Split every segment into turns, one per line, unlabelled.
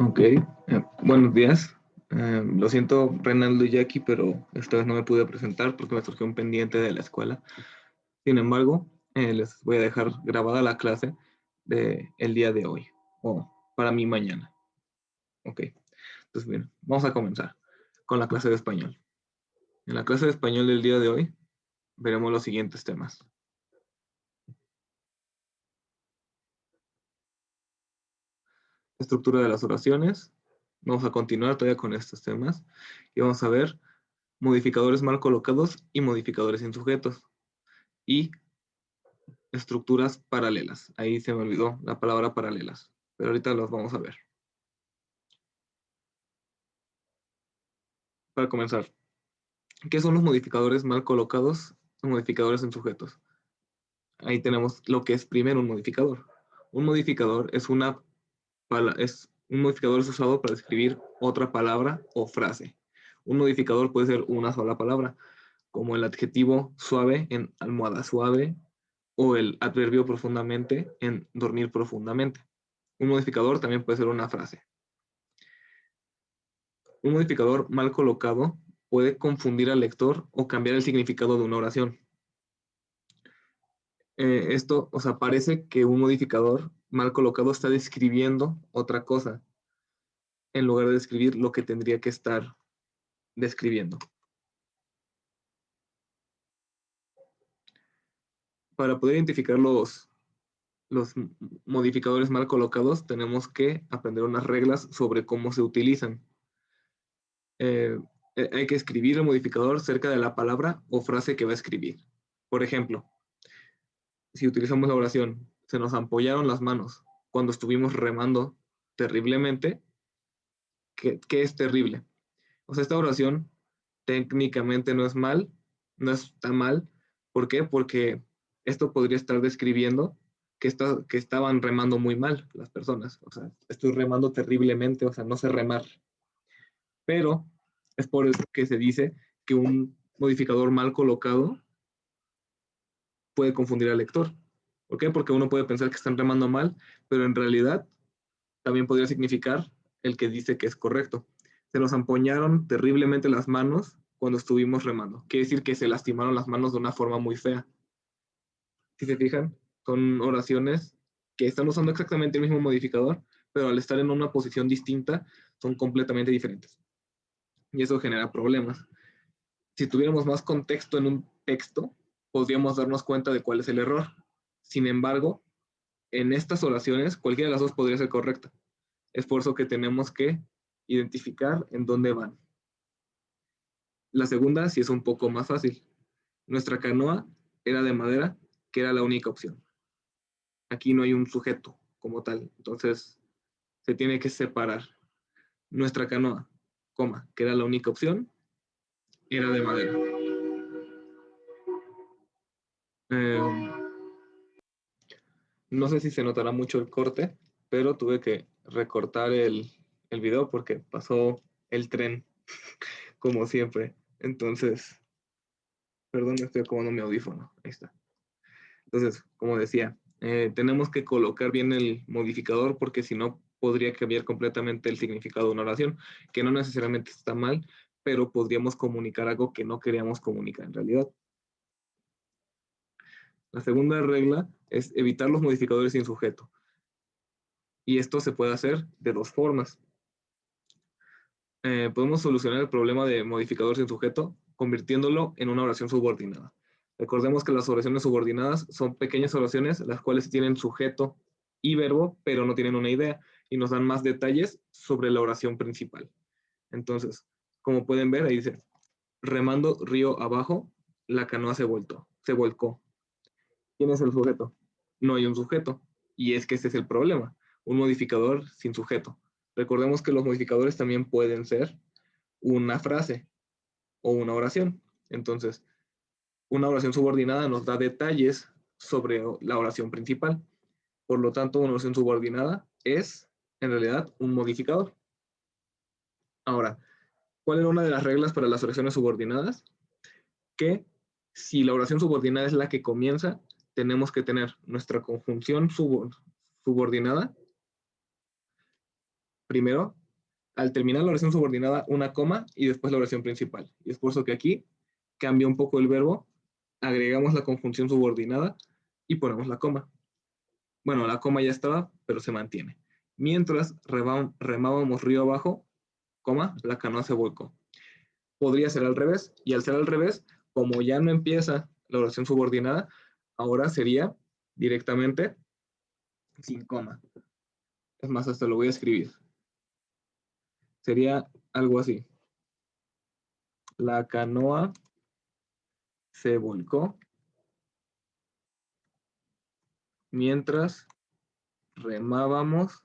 Ok, buenos días. Lo siento, Reinaldo y Jackie, pero esta vez no me pude presentar porque me surgió un pendiente de la escuela. Sin embargo, les voy a dejar grabada la clase del día de hoy, o para mí mañana. Ok, entonces bien, vamos a comenzar con la clase de español. En la clase de español del día de hoy veremos los siguientes temas. Estructura de las oraciones. Vamos a continuar todavía con estos temas y vamos a ver modificadores mal colocados y modificadores sin sujetos. Y estructuras paralelas. Ahí se me olvidó la palabra paralelas, pero ahorita los vamos a ver. Para comenzar, ¿qué son los modificadores mal colocados o modificadores en sujetos? Ahí tenemos lo que es primero un modificador. Un modificador es un modificador es usado para describir otra palabra o frase. Un modificador puede ser una sola palabra, como el adjetivo suave en almohada suave o el adverbio profundamente en dormir profundamente. Un modificador también puede ser una frase. Un modificador mal colocado puede confundir al lector o cambiar el significado de una oración. Esto, o sea, parece que un modificador mal colocado está describiendo otra cosa en lugar de describir lo que tendría que estar describiendo. Para poder identificar los modificadores mal colocados, tenemos que aprender unas reglas sobre cómo se utilizan. Eh, Hay que escribir el modificador cerca de la palabra o frase que va a escribir. Por ejemplo, si utilizamos la oración, se nos ampollaron las manos cuando estuvimos remando terriblemente, ¿qué es terrible? O sea, esta oración técnicamente no está mal. ¿Por qué? Porque esto podría estar describiendo que estaban remando muy mal las personas. O sea, estoy remando terriblemente, o sea, no sé remar. Pero es por eso que se dice que un modificador mal colocado puede confundir al lector. ¿Por qué? Porque uno puede pensar que están remando mal, pero en realidad también podría significar el que dice que es correcto. Se nos empuñaron terriblemente las manos cuando estuvimos remando. Quiere decir que se lastimaron las manos de una forma muy fea. Si se fijan, son oraciones que están usando exactamente el mismo modificador, pero al estar en una posición distinta, son completamente diferentes. Y eso genera problemas. Si tuviéramos más contexto en un texto, podríamos darnos cuenta de cuál es el error. Sin embargo, en estas oraciones, cualquiera de las dos podría ser correcta. Es por eso que tenemos que identificar en dónde van. La segunda sí es un poco más fácil. Nuestra canoa era de madera, que era la única opción. Aquí no hay un sujeto como tal, entonces se tiene que separar. Nuestra canoa, coma, que era la única opción, era de madera. Eh, no sé si se notará mucho el corte, pero tuve que recortar el video porque pasó el tren, como siempre. Entonces, perdón, estoy acomodando mi audífono. Ahí está. Entonces, como decía, tenemos que colocar bien el modificador porque si no podría cambiar completamente el significado de una oración, que no necesariamente está mal, pero podríamos comunicar algo que no queríamos comunicar en realidad. La segunda regla es evitar los modificadores sin sujeto. Y esto se puede hacer de dos formas. Podemos solucionar el problema de modificador sin sujeto convirtiéndolo en una oración subordinada. Recordemos que las oraciones subordinadas son pequeñas oraciones las cuales tienen sujeto y verbo, pero no tienen una idea y nos dan más detalles sobre la oración principal. Entonces, como pueden ver, ahí dice, remando río abajo, la canoa se volcó. ¿Quién es el sujeto? No hay un sujeto. Y es que ese es el problema, un modificador sin sujeto. Recordemos que los modificadores también pueden ser una frase o una oración. Entonces, una oración subordinada nos da detalles sobre la oración principal. Por lo tanto, una oración subordinada es, en realidad, un modificador. Ahora, ¿cuál era una de las reglas para las oraciones subordinadas? Que si la oración subordinada es la que comienza, tenemos que tener nuestra conjunción subordinada primero, al terminar la oración subordinada, una coma y después la oración principal. Y es por eso que aquí cambia un poco el verbo, agregamos la conjunción subordinada y ponemos la coma. Bueno, la coma ya estaba, pero se mantiene. Mientras remábamos río abajo, coma, la canoa se volcó. Podría ser al revés, y al ser al revés, como ya no empieza la oración subordinada, ahora sería directamente sin coma. Es más, hasta lo voy a escribir. Sería algo así. La canoa se volcó mientras remábamos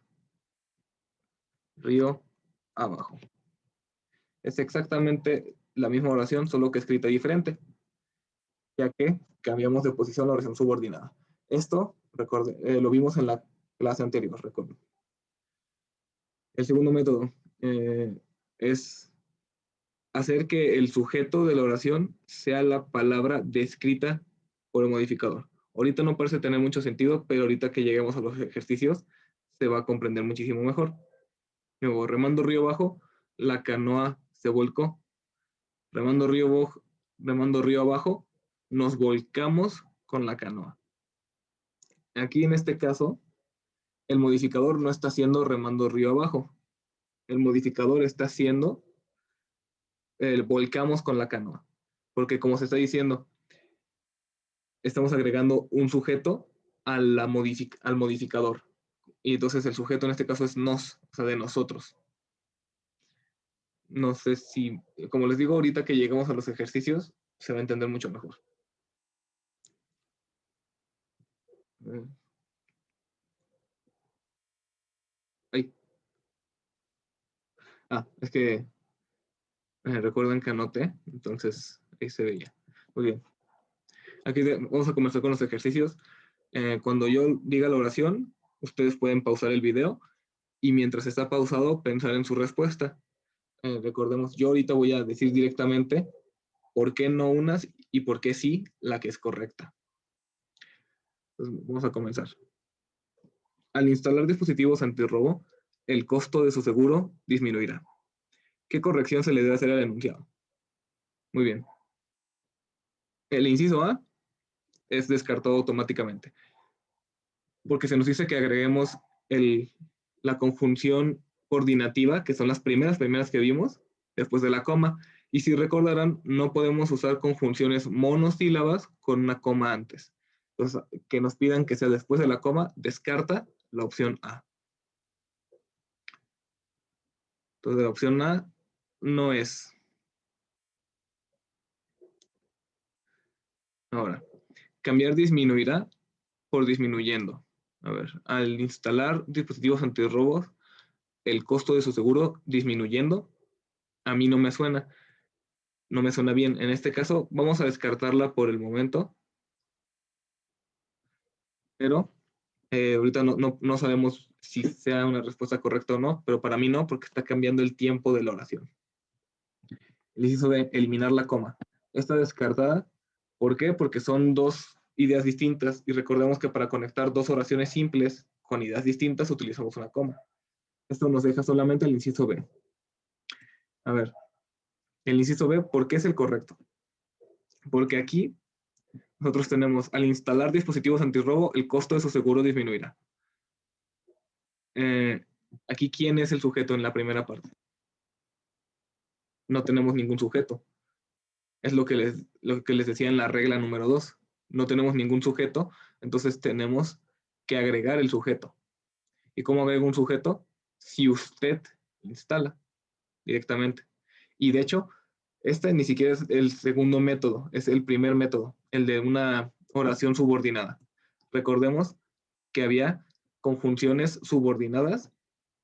río abajo. Es exactamente la misma oración, solo que escrita diferente, ya que cambiamos de posición la oración subordinada. Esto, lo vimos en la clase anterior, recuerden. El segundo método es hacer que el sujeto de la oración sea la palabra descrita por el modificador. Ahorita no parece tener mucho sentido, pero ahorita que lleguemos a los ejercicios se va a comprender muchísimo mejor. Luego, remando río abajo, la canoa se volcó. Remando río abajo, nos volcamos con la canoa. Aquí en este caso, el modificador no está haciendo remando río abajo. El modificador está haciendo el volcamos con la canoa. Porque como se está diciendo, estamos agregando un sujeto al modificador. Y entonces el sujeto en este caso es nos, o sea, de nosotros. No sé si, como les digo, ahorita que lleguemos a los ejercicios, se va a entender mucho mejor. Ay. Es que recuerden que anoté, entonces ahí se veía. Muy bien. Aquí vamos a comenzar con los ejercicios. Cuando yo diga la oración, ustedes pueden pausar el video y mientras está pausado, pensar en su respuesta. Recordemos, yo ahorita voy a decir directamente por qué no unas y por qué sí la que es correcta. Entonces, vamos a comenzar. Al instalar dispositivos antirrobo, el costo de su seguro disminuirá. ¿Qué corrección se le debe hacer al enunciado? Muy bien. El inciso A es descartado automáticamente, porque se nos dice que agreguemos la conjunción coordinativa, que son las primeras que vimos, después de la coma. Y si recordarán, no podemos usar conjunciones monosílabas con una coma antes. Entonces, que nos pidan que sea después de la coma, descarta la opción A. Entonces, la opción A no es. Ahora, cambiar disminuirá por disminuyendo. A ver, al instalar dispositivos antirrobos, el costo de su seguro disminuyendo, a mí no me suena bien. En este caso, vamos a descartarla por el momento, pero ahorita no sabemos si sea una respuesta correcta o no, pero para mí no, porque está cambiando el tiempo de la oración. El inciso de eliminar la coma. Está descartada. ¿Por qué? Porque son dos ideas distintas y recordemos que para conectar dos oraciones simples con ideas distintas utilizamos una coma. Esto nos deja solamente el inciso B. A ver, el inciso B, ¿por qué es el correcto? Porque aquí nosotros tenemos, al instalar dispositivos antirrobo, el costo de su seguro disminuirá. Aquí, ¿quién es el sujeto en la primera parte? No tenemos ningún sujeto. Es lo que les decía en la regla número 2. No tenemos ningún sujeto, entonces tenemos que agregar el sujeto. ¿Y cómo agrego un sujeto? Si usted instala directamente. Y de hecho, este ni siquiera es el segundo método, es el primer método, el de una oración subordinada. Recordemos que había conjunciones subordinadas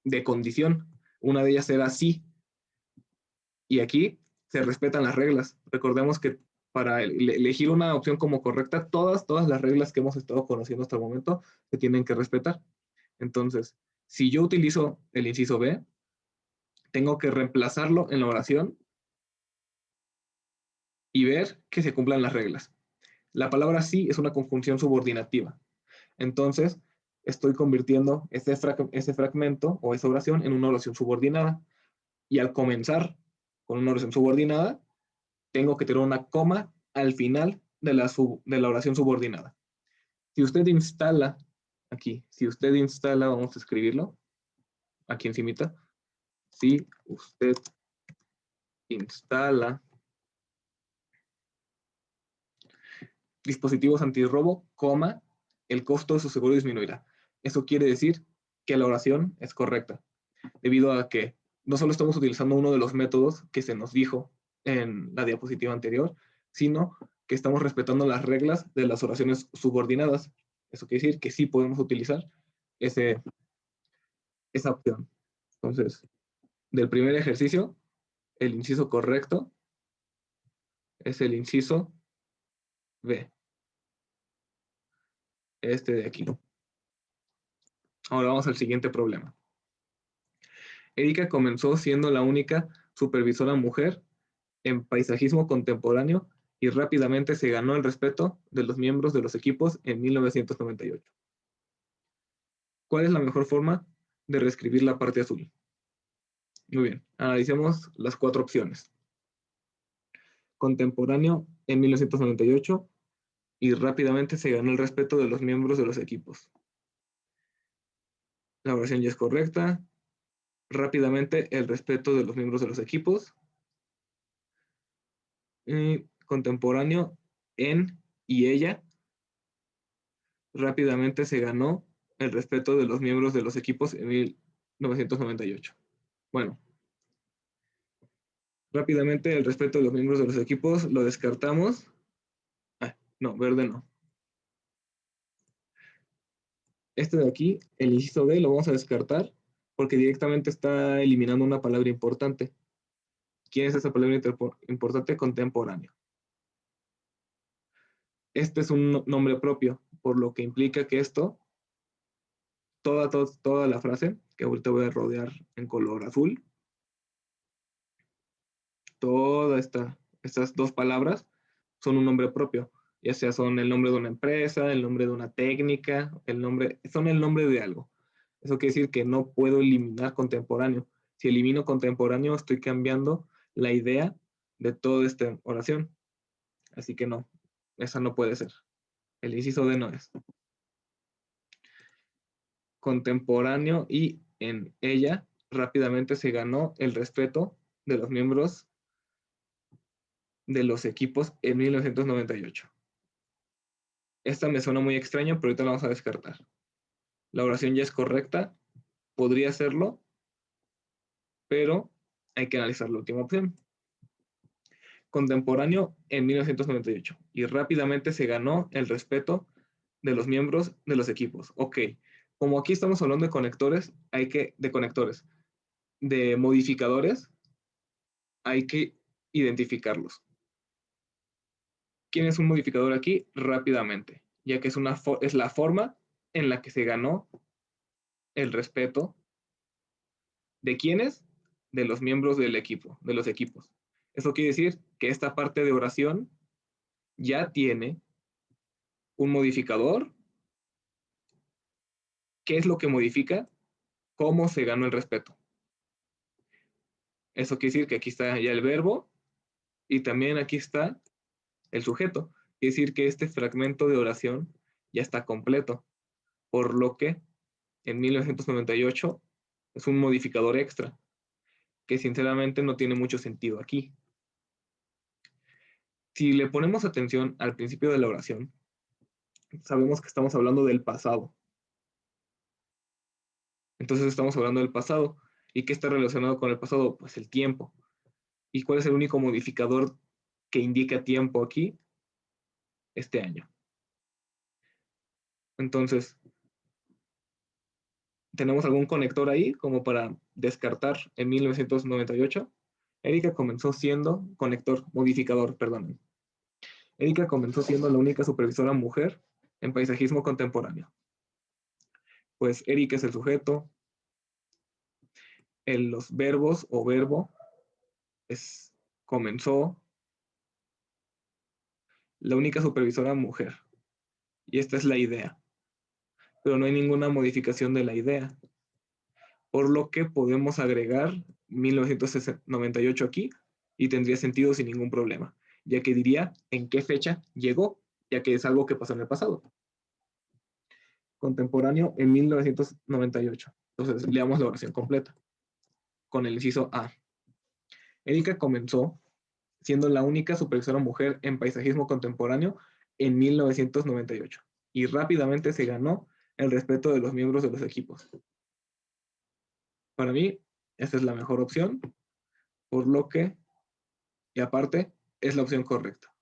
de condición. Una de ellas era sí. Y aquí se respetan las reglas. Recordemos que para elegir una opción como correcta, todas las reglas que hemos estado conociendo hasta el momento se tienen que respetar. Entonces, si yo utilizo el inciso B, tengo que reemplazarlo en la oración y ver que se cumplan las reglas. La palabra sí es una conjunción subordinativa. Entonces, estoy convirtiendo ese fragmento o esa oración en una oración subordinada. Y al comenzar con una oración subordinada, tengo que tener una coma al final de la oración subordinada. Si usted instala, aquí, si usted instala, vamos a escribirlo, aquí encimita, si usted instala dispositivos antirrobo, coma, el costo de su seguro disminuirá. Eso quiere decir que la oración es correcta, debido a que no solo estamos utilizando uno de los métodos que se nos dijo en la diapositiva anterior, sino que estamos respetando las reglas de las oraciones subordinadas. Eso quiere decir que sí podemos utilizar esa opción. Entonces, del primer ejercicio, el inciso correcto es el inciso B, este de aquí. Ahora vamos al siguiente problema. Erika comenzó siendo la única supervisora mujer en paisajismo contemporáneo y rápidamente se ganó el respeto de los miembros de los equipos en 1998. ¿Cuál es la mejor forma de reescribir la parte azul? Muy bien, analicemos las 4 opciones. Contemporáneo en 1998 y rápidamente se ganó el respeto de los miembros de los equipos. La oración ya es correcta. Rápidamente el respeto de los miembros de los equipos. Contemporáneo en y ella. Rápidamente se ganó el respeto de los miembros de los equipos en 1998. Bueno, rápidamente el respeto de los miembros de los equipos lo descartamos. No, verde no. Este de aquí, el inciso D, lo vamos a descartar porque directamente está eliminando una palabra importante. ¿Quién es esa palabra importante? Contemporáneo. Este es un nombre propio, por lo que implica que esto, toda la frase, que ahorita voy a rodear en color azul, estas 2 palabras son un nombre propio, ya sea son el nombre de una empresa, el nombre de una técnica, son el nombre de algo. Eso quiere decir que no puedo eliminar contemporáneo. Si elimino contemporáneo, estoy cambiando la idea de toda esta oración. Así que no, esa no puede ser. El inciso D no es. Contemporáneo y en ella rápidamente se ganó el respeto de los miembros de los equipos en 1998. Esta me suena muy extraña, pero ahorita la vamos a descartar. La oración ya es correcta, podría serlo, pero hay que analizar la última opción. Contemporáneo en 1998 y rápidamente se ganó el respeto de los miembros de los equipos. Ok, como aquí estamos hablando de conectores, de modificadores, hay que identificarlos. ¿Quién es un modificador aquí? Rápidamente, ya que es la forma en la que se ganó el respeto de quiénes, de los miembros del equipo, de los equipos. Eso quiere decir que esta parte de oración ya tiene un modificador. ¿Qué es lo que modifica? ¿Cómo se ganó el respeto? Eso quiere decir que aquí está ya el verbo y también aquí está el sujeto. Quiere decir que este fragmento de oración ya está completo, por lo que en 1998 es un modificador extra, que sinceramente no tiene mucho sentido aquí. Si le ponemos atención al principio de la oración, sabemos que estamos hablando del pasado. Entonces estamos hablando del pasado. ¿Y qué está relacionado con el pasado? Pues el tiempo. ¿Y cuál es el único modificador que indica tiempo aquí? Este año. Entonces, ¿tenemos algún conector ahí como para descartar en 1998? Erika comenzó siendo modificador, perdón. Erika comenzó siendo la única supervisora mujer en paisajismo contemporáneo. Pues Erika es el sujeto, los verbos o verbo es comenzó, la única supervisora mujer. Y esta es la idea. pero no hay ninguna modificación de la idea, por lo que podemos agregar 1998 aquí y tendría sentido sin ningún problema, ya que diría en qué fecha llegó, ya que es algo que pasó en el pasado. Contemporáneo en 1998. Entonces, leamos la oración completa con el inciso A. Erika comenzó siendo la única supervisora mujer en paisajismo contemporáneo en 1998 y rápidamente se ganó el respeto de los miembros de los equipos. Para mí, esta es la mejor opción, por lo que, y aparte, es la opción correcta.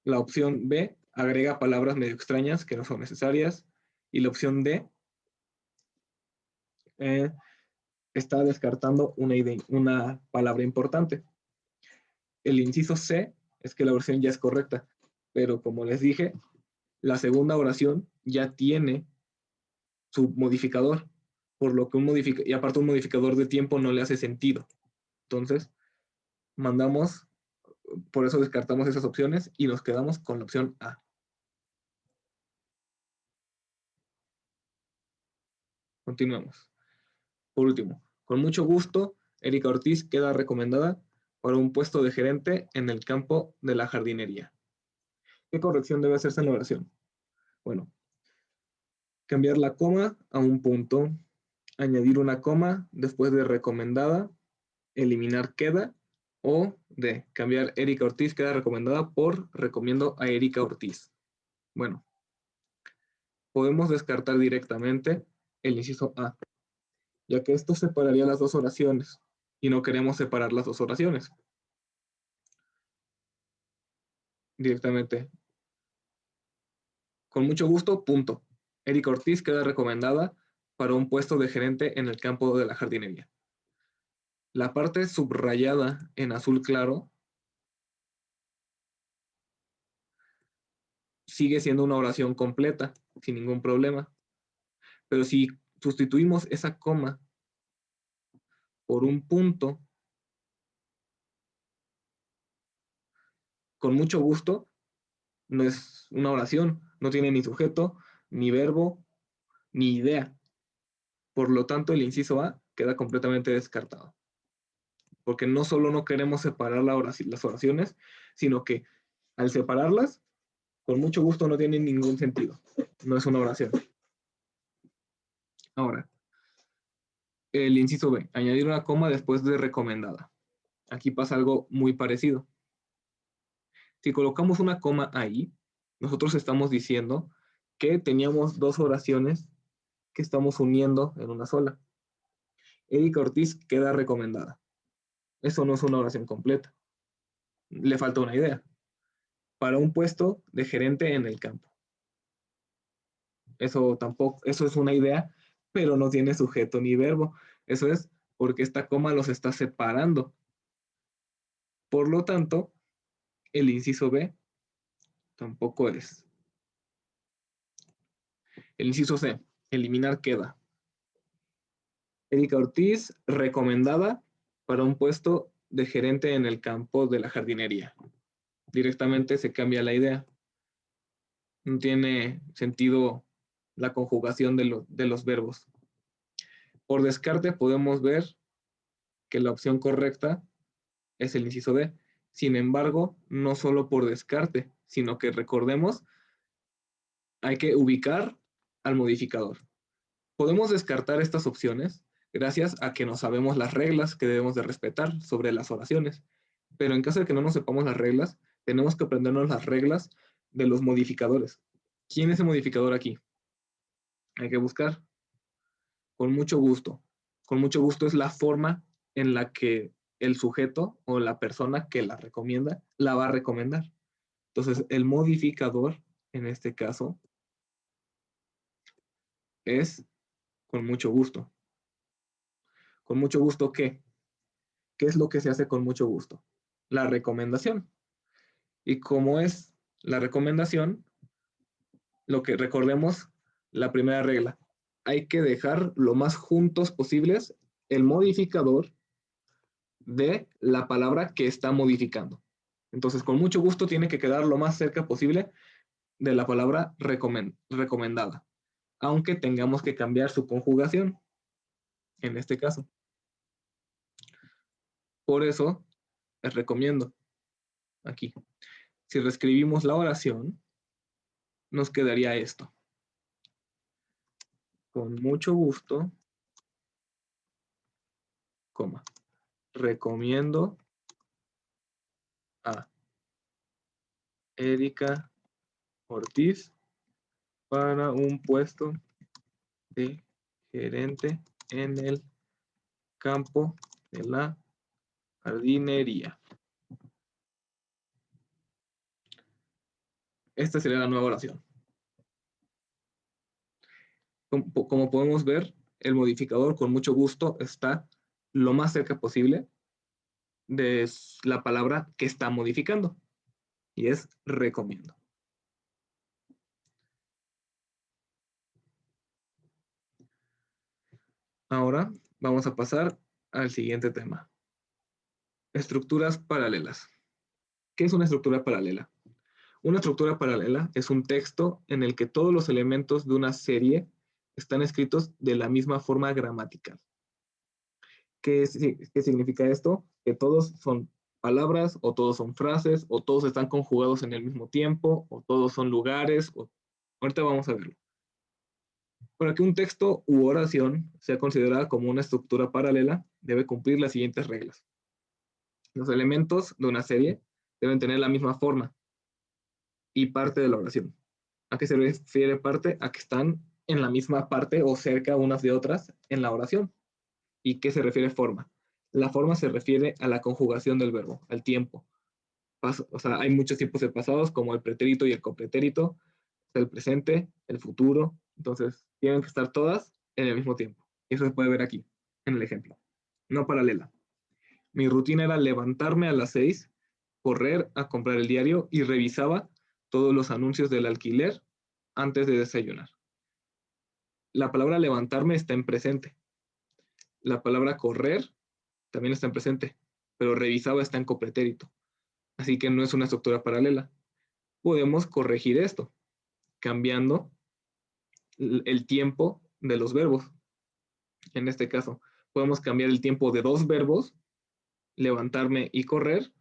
La opción B agrega palabras medio extrañas que no son necesarias y la opción D está descartando una palabra importante. El inciso C es que la oración ya es correcta, pero como les dije, la segunda oración ya tiene su modificador, por lo que y aparte un modificador de tiempo no le hace sentido. Entonces, por eso descartamos esas opciones y nos quedamos con la opción A. Continuamos. Por último, con mucho gusto, Erika Ortiz queda recomendada para un puesto de gerente en el campo de la jardinería. ¿Qué corrección debe hacerse en la oración? Bueno, cambiar la coma a un punto, añadir una coma después de recomendada, eliminar queda, o D, cambiar Erika Ortiz queda recomendada por recomiendo a Erika Ortiz. Bueno, podemos descartar directamente el inciso A, ya que esto separaría las dos oraciones y no queremos separar las dos oraciones. Directamente. Con mucho gusto, punto. Erika Ortiz queda recomendada para un puesto de gerente en el campo de la jardinería. La parte subrayada en azul claro sigue siendo una oración completa, sin ningún problema. Pero si sustituimos esa coma por un punto, con mucho gusto, no es una oración, no tiene ni sujeto, ni verbo, ni idea. Por lo tanto, el inciso A queda completamente descartado. Porque no solo no queremos separar las oraciones, sino que al separarlas, con mucho gusto no tienen ningún sentido. No es una oración. Ahora, el inciso B, añadir una coma después de recomendada. Aquí pasa algo muy parecido. Si colocamos una coma ahí, nosotros estamos diciendo que teníamos dos oraciones que estamos uniendo en una sola. Erika Ortiz queda recomendada. Eso no es una oración completa. Le falta una idea. Para un puesto de gerente en el campo. Eso tampoco, eso es una idea, pero no tiene sujeto ni verbo. Eso es porque esta coma los está separando. Por lo tanto, el inciso B tampoco es. El inciso C, eliminar queda. Erika Ortiz, recomendada para un puesto de gerente en el campo de la jardinería. Directamente se cambia la idea. No tiene sentido la conjugación de los verbos. Por descarte podemos ver que la opción correcta es el inciso D. Sin embargo, no solo por descarte, sino que recordemos, hay que ubicar al modificador. Podemos descartar estas opciones gracias a que no sabemos las reglas que debemos de respetar sobre las oraciones. Pero en caso de que no nos sepamos las reglas, tenemos que aprendernos las reglas de los modificadores. ¿Quién es el modificador aquí? Hay que buscar. Con mucho gusto. Con mucho gusto es la forma en la que el sujeto o la persona que la recomienda la va a recomendar. Entonces, el modificador, en este caso, es con mucho gusto. ¿Con mucho gusto qué? ¿Qué es lo que se hace con mucho gusto? La recomendación. Y como es la recomendación, lo que recordemos, la primera regla, hay que dejar lo más juntos posibles el modificador de la palabra que está modificando. Entonces, con mucho gusto tiene que quedar lo más cerca posible de la palabra recomendada. aunque tengamos que cambiar su conjugación, en este caso. Por eso, les recomiendo aquí. Si reescribimos la oración, nos quedaría esto. Con mucho gusto, coma, recomiendo a Erika Ortiz para un puesto de gerente en el campo de la jardinería. Esta sería la nueva oración. Como podemos ver, el modificador con mucho gusto está lo más cerca posible de la palabra que está modificando, y es recomiendo. Ahora vamos a pasar al siguiente tema. Estructuras paralelas. ¿Qué es una estructura paralela? Una estructura paralela es un texto en el que todos los elementos de una serie están escritos de la misma forma gramatical. ¿Qué significa esto? Que todos son palabras, o todos son frases, o todos están conjugados en el mismo tiempo, o todos son lugares. Ahorita vamos a verlo. Para que un texto u oración sea considerada como una estructura paralela, debe cumplir las siguientes reglas. Los elementos de una serie deben tener la misma forma y parte de la oración. ¿A qué se refiere parte? A que están en la misma parte o cerca unas de otras en la oración. ¿Y qué se refiere forma? La forma se refiere a la conjugación del verbo, al tiempo. O sea, hay muchos tipos de pasados, como el pretérito y el copretérito, el presente, el futuro. Entonces, tienen que estar todas en el mismo tiempo. Eso se puede ver aquí, en el ejemplo. No paralela. Mi rutina era levantarme a las 6, correr a comprar el diario y revisaba todos los anuncios del alquiler antes de desayunar. La palabra levantarme está en presente. La palabra correr también está en presente, pero revisaba está en copretérito. Así que no es una estructura paralela. Podemos corregir esto, cambiando el tiempo de los verbos. En este caso, podemos cambiar el tiempo de dos verbos, levantarme y correr,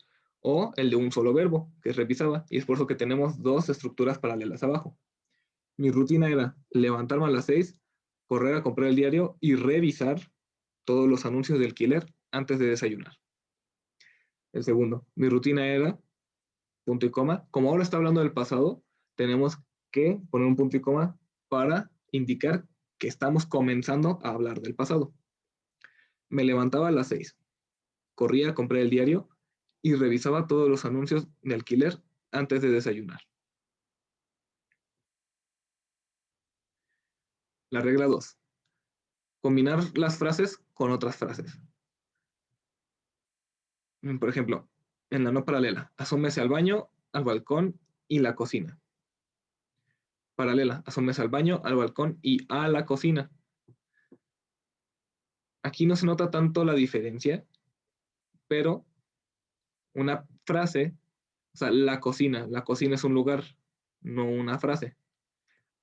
o el de un solo verbo, que es revisaba. Y es por eso que tenemos dos estructuras paralelas abajo. Mi rutina era levantarme a las 6, correr a comprar el diario y revisar todos los anuncios de alquiler antes de desayunar. El segundo, mi rutina era punto y coma. Como ahora está hablando del pasado, tenemos que poner un punto y coma para indicar que estamos comenzando a hablar del pasado. Me levantaba a las 6, corría a comprar el diario y revisaba todos los anuncios de alquiler antes de desayunar. La regla 2. Combinar las frases con otras frases. Por ejemplo, en la no paralela, asómese al baño, al balcón y la cocina. Paralela, asómese al baño, al balcón y a la cocina. Aquí no se nota tanto la diferencia, pero una frase, o sea, la cocina es un lugar, no una frase.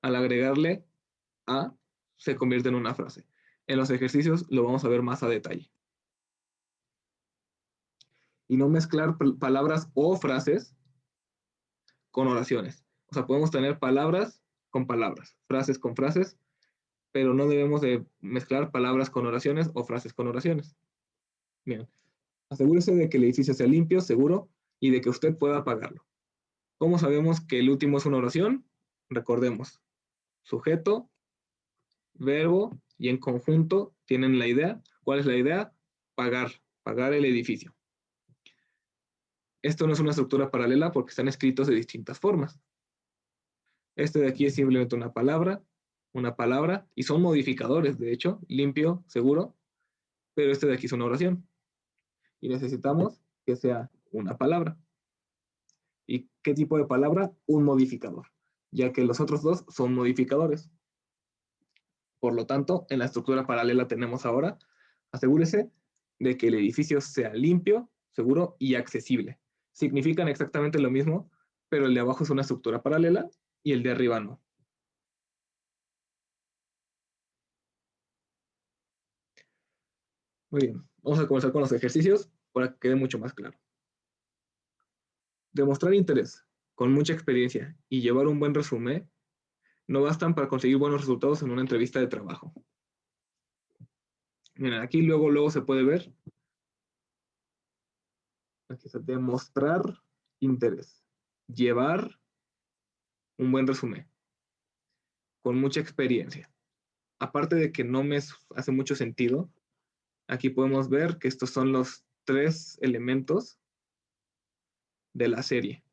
Al agregarle a, se convierte en una frase. En los ejercicios lo vamos a ver más a detalle. Y no mezclar palabras o frases con oraciones. O sea, podemos tener palabras con palabras, frases con frases, pero no debemos de mezclar palabras con oraciones o frases con oraciones. Bien, asegúrese de que el edificio sea limpio, seguro y de que usted pueda pagarlo. ¿Cómo sabemos que el último es una oración? Recordemos, sujeto, verbo y en conjunto tienen la idea. ¿Cuál es la idea? Pagar el edificio. Esto no es una estructura paralela porque están escritos de distintas formas. Este de aquí es simplemente una palabra, y son modificadores, de hecho, limpio, seguro, pero este de aquí es una oración. Y necesitamos que sea una palabra. ¿Y qué tipo de palabra? Un modificador, ya que los otros dos son modificadores. Por lo tanto, en la estructura paralela tenemos ahora, asegúrese de que el edificio sea limpio, seguro y accesible. Significan exactamente lo mismo, pero el de abajo es una estructura paralela y el de arriba no. Muy bien, vamos a comenzar con los ejercicios para que quede mucho más claro. Demostrar interés con mucha experiencia y llevar un buen resumen no bastan para conseguir buenos resultados en una entrevista de trabajo. Miren, aquí luego se puede ver. Aquí está, demostrar interés. Llevar un buen resumen con mucha experiencia. Aparte de que no me hace mucho sentido, aquí podemos ver que estos son los 3 elementos de la serie.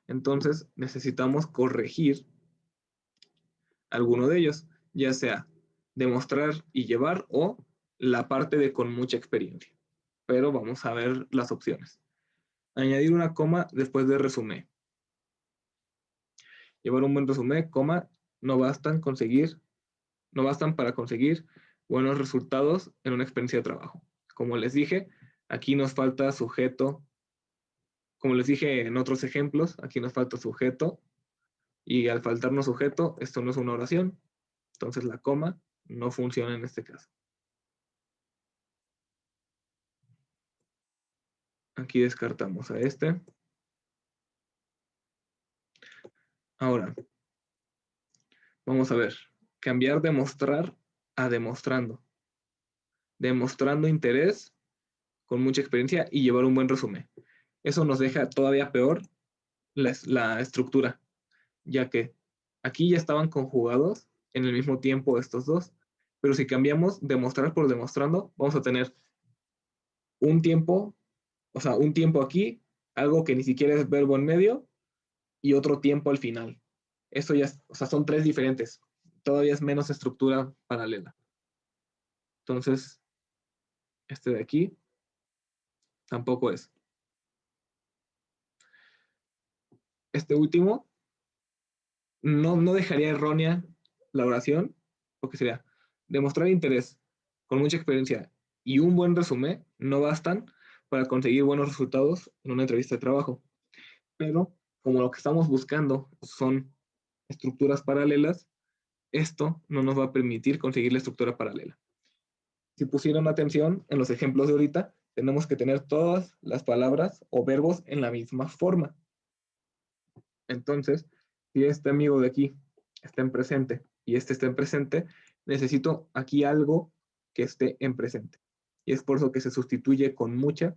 Entonces necesitamos corregir alguno de ellos, ya sea demostrar y llevar o la parte de con mucha experiencia. Pero vamos a ver las opciones. Añadir una coma después de resumen. Llevar un buen resumen, coma, no bastan para conseguir buenos resultados en una experiencia de trabajo. Como les dije, aquí nos falta sujeto. Como les dije en otros ejemplos, aquí nos falta sujeto y al faltarnos sujeto, esto no es una oración. Entonces la coma no funciona en este caso. Aquí descartamos a este. Ahora, vamos a ver. Cambiar demostrar a demostrando. Demostrando interés con mucha experiencia y llevar un buen resumen. Eso nos deja todavía peor la estructura, ya que aquí ya estaban conjugados en el mismo tiempo estos dos, pero si cambiamos demostrar por demostrando, vamos a tener un tiempo, o sea, un tiempo aquí, algo que ni siquiera es verbo en medio, y otro tiempo al final. Eso ya, o sea, son 3 diferentes. Todavía es menos estructura paralela. Entonces, este de aquí tampoco es. Este último no dejaría errónea la oración, porque sería demostrar interés con mucha experiencia y un buen resumen no bastan para conseguir buenos resultados en una entrevista de trabajo. Pero como lo que estamos buscando son estructuras paralelas, esto no nos va a permitir conseguir la estructura paralela. Si pusieron atención en los ejemplos de ahorita, tenemos que tener todas las palabras o verbos en la misma forma. Entonces, si este amigo de aquí está en presente y este está en presente, necesito aquí algo que esté en presente. Y es por eso que se sustituye con mucha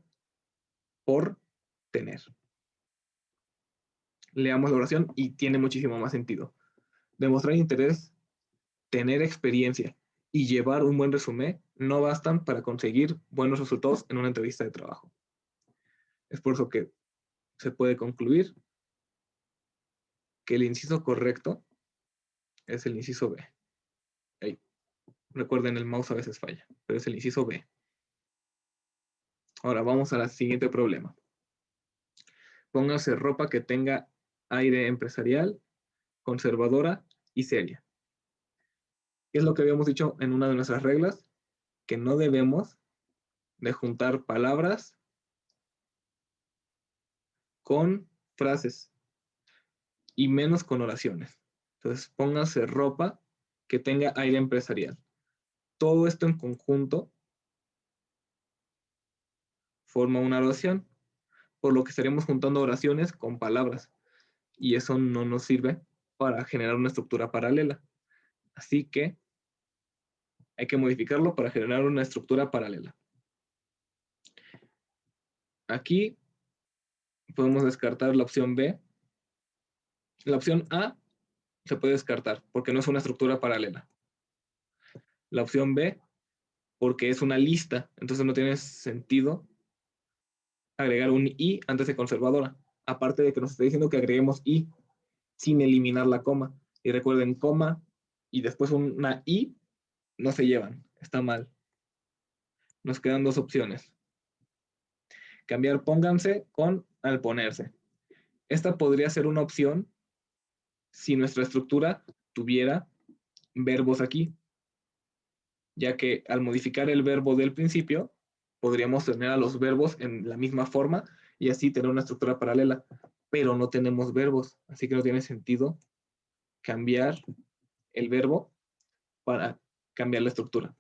por tener. Leamos la oración y tiene muchísimo más sentido. Demostrar interés, tener experiencia y llevar un buen resumen no bastan para conseguir buenos resultados en una entrevista de trabajo. Es por eso que se puede concluir que el inciso correcto es el inciso B. Ahí. Recuerden, el mouse a veces falla, pero es el inciso B. Ahora vamos al siguiente problema. Póngase ropa que tenga aire empresarial, conservadora y seria. ¿Qué es lo que habíamos dicho en una de nuestras reglas? Que no debemos de juntar palabras con frases y menos con oraciones. Entonces, póngase ropa que tenga aire empresarial. Todo esto en conjunto forma una oración, por lo que estaremos juntando oraciones con palabras y eso no nos sirve para generar una estructura paralela. Así que hay que modificarlo para generar una estructura paralela. Aquí podemos descartar la opción B. La opción A se puede descartar porque no es una estructura paralela. La opción B porque es una lista, entonces no tiene sentido agregar un I antes de conservadora. Aparte de que nos está diciendo que agreguemos I sin eliminar la coma. Y recuerden, coma y después una I no se llevan, está mal. Nos quedan 2 opciones. Cambiar pónganse con al ponerse. Esta podría ser una opción si nuestra estructura tuviera verbos aquí, ya que al modificar el verbo del principio, podríamos tener a los verbos en la misma forma y así tener una estructura paralela, pero no tenemos verbos, así que no tiene sentido cambiar el verbo para cambiar la estructura.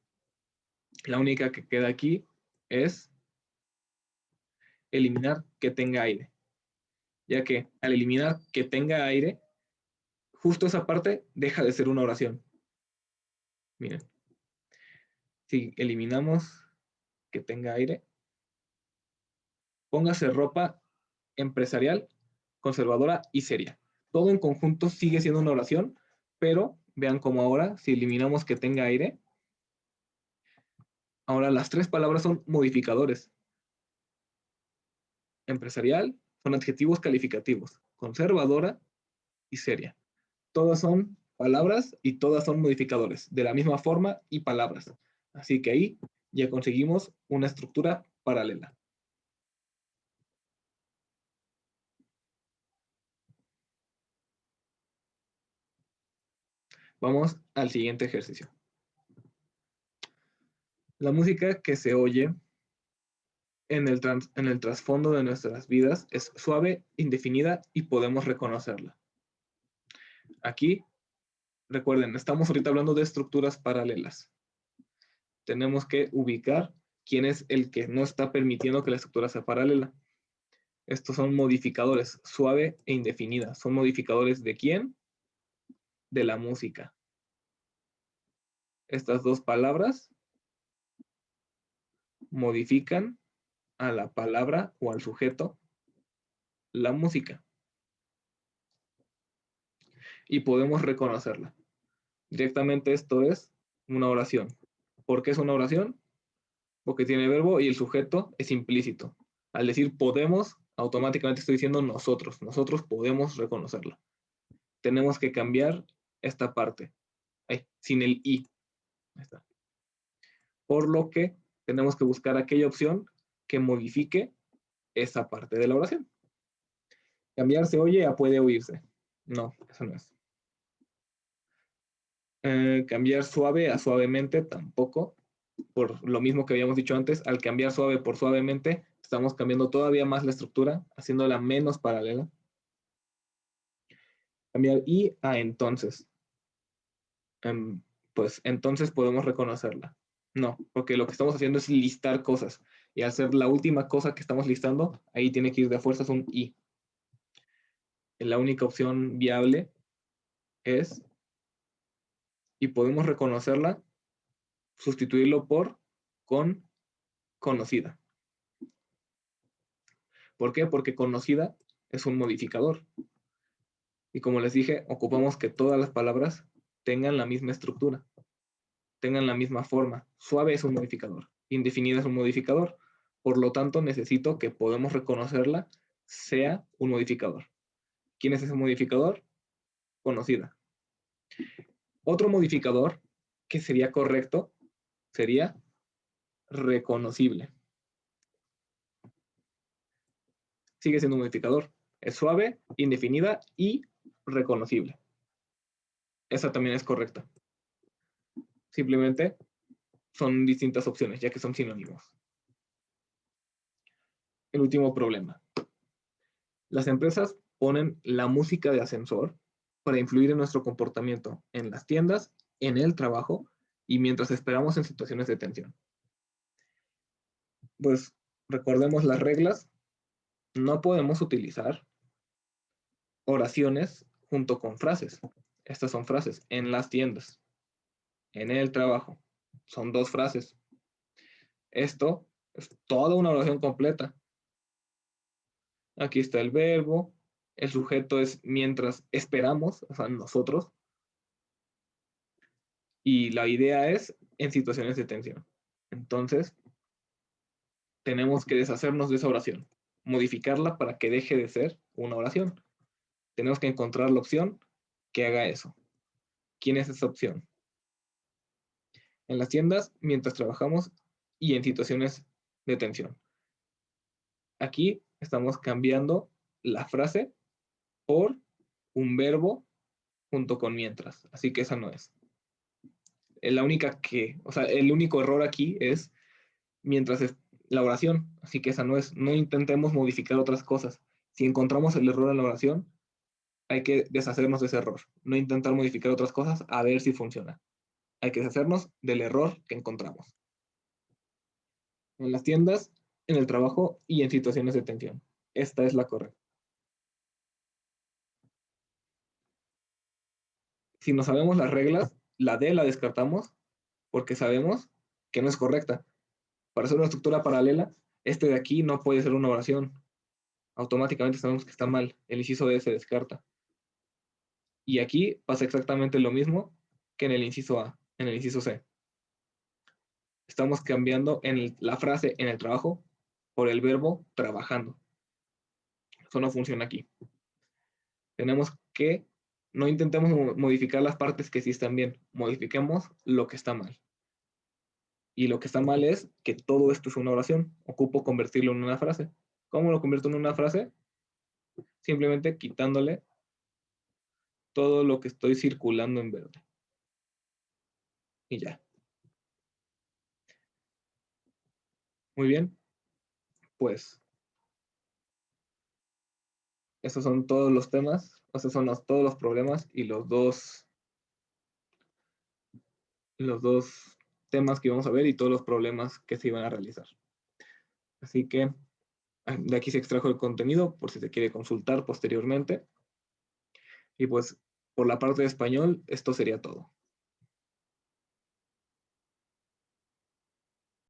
La única que queda aquí es eliminar que tenga aire, ya que al eliminar que tenga aire, justo esa parte deja de ser una oración. Miren, si eliminamos que tenga aire, póngase ropa empresarial, conservadora y seria. Todo en conjunto sigue siendo una oración, pero vean cómo ahora, si eliminamos que tenga aire, ahora las tres palabras son modificadores. Empresarial son adjetivos calificativos, conservadora y seria. Todas son palabras y todas son modificadores, de la misma forma y palabras. Así que ahí ya conseguimos una estructura paralela. Vamos al siguiente ejercicio. La música que se oye en el trasfondo de nuestras vidas es suave, indefinida y podemos reconocerla. Aquí, recuerden, estamos ahorita hablando de estructuras paralelas. Tenemos que ubicar quién es el que no está permitiendo que la estructura sea paralela. Estos son modificadores, suave e indefinida. ¿Son modificadores de quién? De la música. Estas dos palabras modifican a la palabra o al sujeto la música. Y podemos reconocerla. Directamente esto es una oración. ¿Por qué es una oración? Porque tiene verbo y el sujeto es implícito. Al decir podemos, automáticamente estoy diciendo nosotros. Nosotros podemos reconocerla. Tenemos que cambiar esta parte. Ahí, sin el i. Ahí está. Por lo que tenemos que buscar aquella opción que modifique esa parte de la oración. Cambiar se oye a puede oírse. No, eso no es. Cambiar suave a suavemente tampoco. Por lo mismo que habíamos dicho antes, al cambiar suave por suavemente, estamos cambiando todavía más la estructura, haciéndola menos paralela. Cambiar y a entonces. Pues entonces podemos reconocerla. No, porque lo que estamos haciendo es listar cosas. Y al ser la última cosa que estamos listando, ahí tiene que ir de fuerzas un i. La única opción viable es, y podemos reconocerla, sustituirlo por con conocida. ¿Por qué? Porque conocida es un modificador. Y como les dije, ocupamos que todas las palabras tengan la misma estructura, tengan la misma forma. Suave es un modificador, indefinida es un modificador. Por lo tanto, necesito que podemos reconocerla sea un modificador. ¿Quién es ese modificador? Conocida. Otro modificador que sería correcto sería reconocible. Sigue siendo un modificador. Es suave, indefinida y reconocible. Esa también es correcta. Simplemente son distintas opciones, ya que son sinónimos. El último problema. Las empresas ponen la música de ascensor para influir en nuestro comportamiento en las tiendas, en el trabajo y mientras esperamos en situaciones de tensión. Pues recordemos las reglas. No podemos utilizar oraciones junto con frases. Estas son frases en las tiendas, en el trabajo. Son dos frases. Esto es toda una oración completa. Aquí está el verbo, el sujeto es mientras esperamos, o sea, nosotros, y la idea es en situaciones de tensión. Entonces, tenemos que deshacernos de esa oración, modificarla para que deje de ser una oración. Tenemos que encontrar la opción que haga eso. ¿Quién es esa opción? En las tiendas, mientras trabajamos y en situaciones de tensión. Aquí estamos cambiando la frase por un verbo junto con mientras, así que esa no es. La única que, o sea, el único error aquí es mientras es la oración, así que esa no es. No intentemos modificar otras cosas. Si encontramos el error en la oración, hay que deshacernos de ese error. No intentar modificar otras cosas a ver si funciona. Hay que deshacernos del error que encontramos. en las tiendas, en el trabajo y en situaciones de tensión. Esta es la correcta. Si no sabemos las reglas, la D la descartamos porque sabemos que no es correcta. Para hacer una estructura paralela, este de aquí no puede ser una oración. Automáticamente sabemos que está mal. El inciso D se descarta. Y aquí pasa exactamente lo mismo que en el inciso A, en el inciso C. Estamos cambiando la frase en el trabajo por el verbo trabajando. Eso no funciona aquí. Tenemos que no intentemos modificar las partes que sí están bien, modifiquemos lo que está mal. Y lo que está mal es que todo esto es una oración. Ocupo convertirlo en una frase. ¿Cómo lo convierto en una frase? Simplemente quitándole todo lo que estoy circulando en verde. Y ya. Muy bien. Pues esos son todos los temas, esos son todos los problemas y los dos temas que íbamos a ver y todos los problemas que se iban a realizar. Así que de aquí se extrajo el contenido por si se quiere consultar posteriormente. Y pues por la parte de español, esto sería todo.